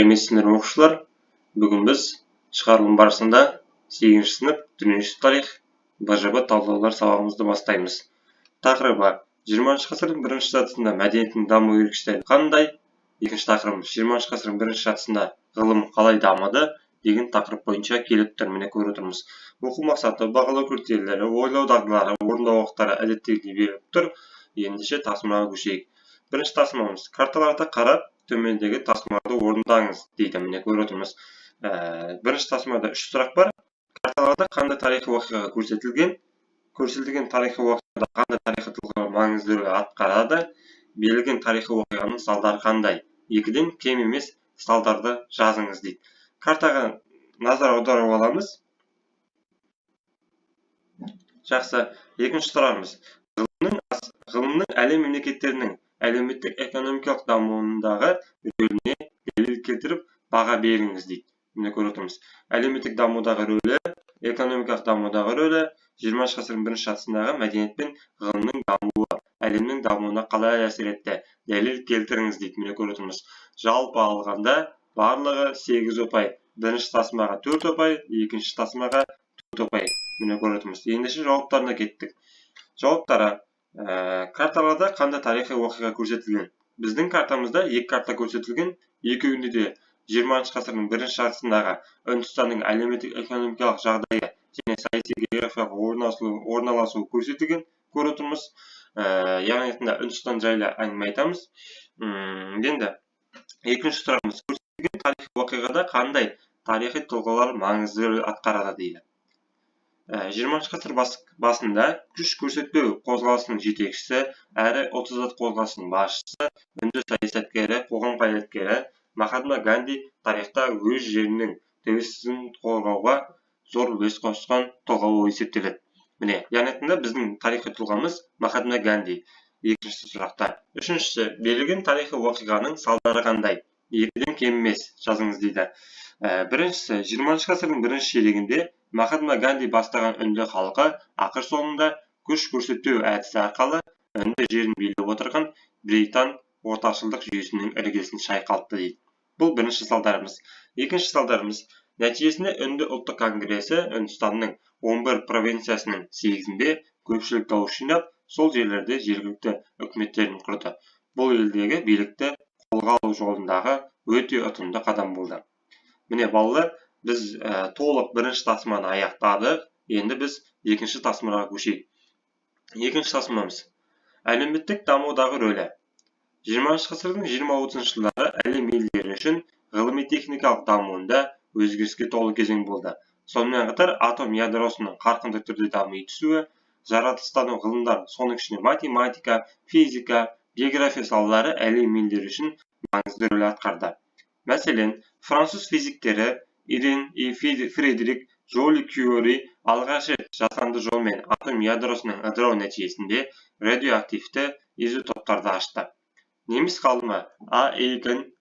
Сәлеметсіздер оқушылар. Бүгін біз шығарылым барысында 8-ші сынып дүниежүзілік тарих БЖБ талдаулар сабағымызды бастаймыз. Тақырыбы 20-ші ғасырдың бірінші жартысында мәдениеттің даму ерекшеліктері қандай? Екінші тақырыбымыз 20-ші ғасырдың бірінші жартысында ғылым қалай дамыды деген тақырып бойынша келіп тұр. Міне көріп отырмыз. Оқу мақсаты, бағалау критерийлері, ойлау дағдылары, орындау уақыттары әдеттегідей беріліп тұр. Ендеше тасымалға көшейік. Бірінші тасымалымыз карталарды қарап төмендегі тасымаларды орындаңыз дейді. Міне көріп отырмыз. Бірінші тасымалда 3 сұрақ бар. Карталарда қандай тарихи уақиға көрсетілген? Көрсетілген тарихи уақиғада қандай тарихи тұлғалар маңызды рөл атқарады? Берілген тарихи уақиғаның салдары қандай? 2-ден кем емес салдарды жазыңыз дейді. Картаға назар аударып аламыз. Жақсы. Екінші сұрағымыз. Ғылымның әлем мемлекеттерінің әлеуметтік экономикалық дамуындағы рөліне дәлел келтіріп баға беріңіз дейді. Міне көріп отырмыз. Әлеуметтік дамудағы рөлі, экономикалық дамудағы рөлі, 20-ші ғасырдың бірінші жартысындағы мәдениет пен ғылымның дамуы әлемнің дамуына қалай әсер етті? Дәлел келтіріңіз дейді. Міне көріп отырмыз. Жалпы алғанда барлығы 8 ұпай. Бірінші тасымаға 4 ұпай, екінші тасымаға 4 ұпай. Міне көріп отырмыз. Ендеше жауаптарына кеттік. Жауаптары карталарда қандай тарихи уақиға көрсетілген? Біздің картамызда 2 карта көрсетілген. Екеуінде де 20-ші ғасырдың бірінші жартысындағы Үндістанның әлеуметтік экономикалық жағдайы және саяси географиялық орналасуы көрсетілген. Көріп отырмыз. Яғни Үндістан жайлы әңгіме айтамыз. Енді екінші сұрағымыз, көрсетілген тарихи уақиғада қандай тарихи тұлғалар маңызды рөл атқарады дейді. 20-ші ғасыр басында күш көрсетпеу қозғалысының жетекшісі әрі 30 қозғалысының басшысы, үнді саясаткері, қоғам қайраткері Махатма Ганди тарихта өз жерінің тәуелсіздігін қорғауға зор үлес қосқан тұлға болып есептеледі. Міне, яғни біздің тарихи тұлғамыз Махатма Ганди. Екінші сұрақта. Үшіншісі, берілген тарихи уақиғаның салдары қандай? 2-ден кем емес жазыңыз дейді. Біріншісі, 20-ші ғасырдың бірінші ширегінде Махатма Ганди бастаған үнді халқы ақыр соңында күш көрсетпеу әдісі арқылы үнді жерін билеп отырған британ ортақшылдық жүйесінің іргесін шайқалтты дейді. Бұл бірінші салдарымыз. Екінші салдарымыз, нәтижесінде үнді ұлттық конгресі Үндістанның 11 провинциясының 8-інде көпшілік дауыс жинап, сол жерлерде жергілікті үкіметтерін құрды. Бұл елдегі билікті қолға алу жолындағы өте ұтымды қадам болды. Міне балалар, біз толық бірінші тасыманы аяқтадық. Енді біз екінші тасымаға көшейік. Екінші тасымамыз. Әлеуметтік дамудағы рөлі. 20-ші ғасырдың 20-30 жылдары әлем елдері үшін ғылыми-техникалық дамуында өзгеріске толы кезең болды. Сонымен қатар атом ядросының қарқынды түрде дами түсуі, жаратылыстану ғылымдар, соның ішінде математика, физика, география салалары әлем елдері үшін маңызды рөл атқарды. Мәселен, француз физиктері Ирен и Фредерик Жоли Кюри алғаш рет жасанды жолмен атом ядросының ыдырау нәтижесінде радиоактивті изотоптарды ашты. Неміс ғалымы А. Эйген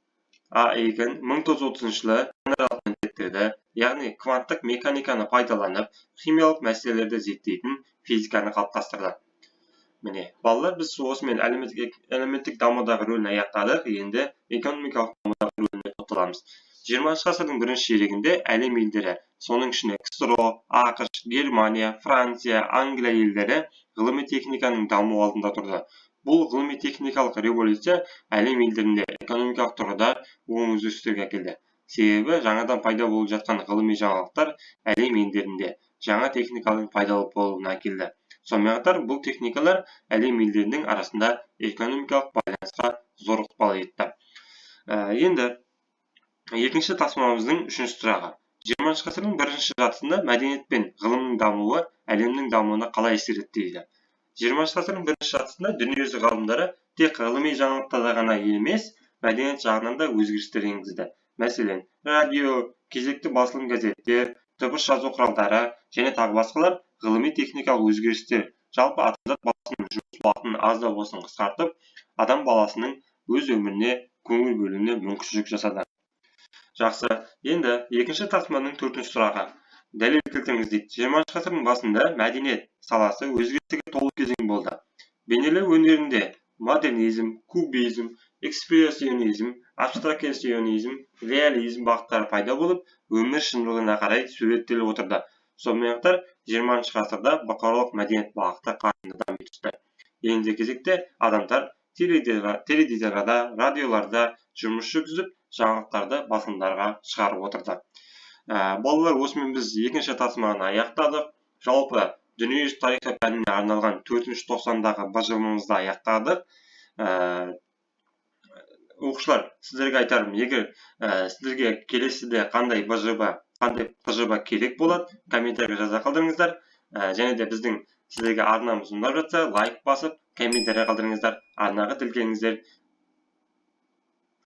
1930 жылы генералдық міндеттерді, яғни кванттық механиканы пайдаланып, химиялық мәселелерді зерттейтін физиканы қалыптастырды. Міне, балалар, біз осымен әлеуметтік дамудағы рөлін аяқтадық. Енді экономикалық дамудағы рөліне тоқталамыз. 20-ші ғасырдың бірінші ширегінде әлем елдері, соның ішінде КСРО, ақш, Германия, Франция, Англия елдері ғылыми техниканың даму алдында тұрды. Бұл ғылыми-техникалық революция әлем елдерінде экономикалық тұрғыда оң өзгерістерге әкелді. Себебі жаңадан пайда болып жатқан ғылыми жаңалықтар әлем елдерінде жаңа техниканың пайда болуына әкелді. Сонымен қатар бұл техникалар әлем елдерінің арасында экономикалық байланысқа зор ықпал етті. Енді екінші тасымалымыздың үшінші сұрағы. 20-ші ғасырдың бірінші жартысында мәдениет пен ғылымның дамуы әлемнің дамуына қалай әсер етті дейді. 20-ші ғасырдың бірінші жартысында дүниежүзі ғалымдары тек ғылыми жаңалықтарда ғана емес, мәдениет жағынан да өзгерістер енгізді. Мәселен, радио, кезекті басылым газеттер, дыбыс жазу құралдары және тағы басқалар ғылыми техникалық өзгерістер жалпы адамзат баласының жұмыс уақытын аз да болсын қысқартып, адам баласының өз өміріне көңіл бөлуіне мүмкіншілік жасады. Жақсы, енді екінші тасыманың төртінші сұрағы. Дәлел келтіріңіз дейді. 20-ші ғасырдың басында мәдениет саласы өзгеріске толы кезең болды. Бейнелеу өнерінде модернизм, кубизм, экспрессионизм, абстракционизм, реализм бағыттары пайда болып, өмір шындығына қарай суреттеліп отырды. Сонымен қатар 20 ғасырда бұқаралық мәдениет бағыты қарқынды дами түсті. Енді кезекте адамдар теледидарларда, радиоларда жұмыс жүргізіп, жаңалықтарды басылымдарға шығарып отырды. Балалар, осымен біз екінші тасыманы аяқтадық. Жалпы дүниежүзілік тарихы пәніне арналған 4-90-дағы бажылымымызды аяқтадық. Оқушылар, сіздерге айтарым, егер сіздерге келесіде қандай БЖБ керек болады, комментарийге жаза қалдырыңыздар. Және де біздің сіздерге арнамыз ұнап жатса, лайк басып, комментарий қалдырыңыздар. Арнаға тіркеліңіздер.